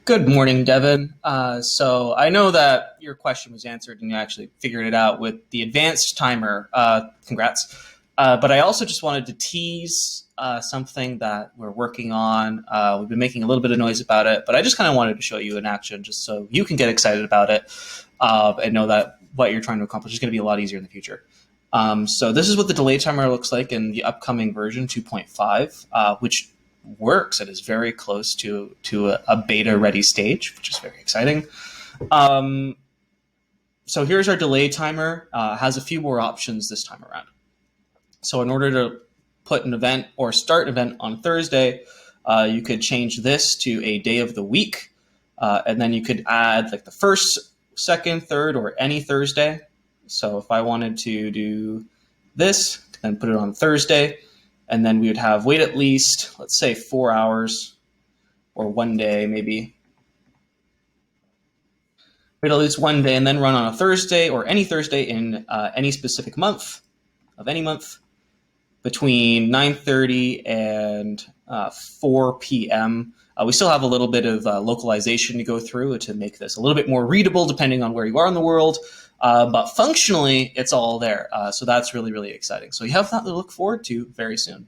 Good morning, Devon. So I know that your question was answered and you actually figured it out with the advanced timer. Congrats. But I also just wanted to tease something that we're working on. We've been making a little bit of noise about it, but I just kind of wanted to show you in action just so you can get excited about it and know that what you're trying to accomplish is going to be a lot easier in the future. So this is what the delay timer looks like in the upcoming version 2.5, which works. It is very close to a beta ready stage, which is very exciting. So here's our delay timer. Has a few more options this time around. So in order to put an event or start an event on Thursday, you could change this to a day of the week, and then you could add like the first, second, third, or any Thursday. So if I wanted to do this, then put it on Thursday, and then we would have wait at least, let's say 4 hours or 1 day maybe. Wait at least 1 day and then run on a Thursday or any Thursday in any specific month of any month between 9:30 and 4 p.m. We still have a little bit of localization to go through to make this a little bit more readable depending on where you are in the world. But functionally, it's all there. So that's really, really exciting. So you have that to look forward to very soon.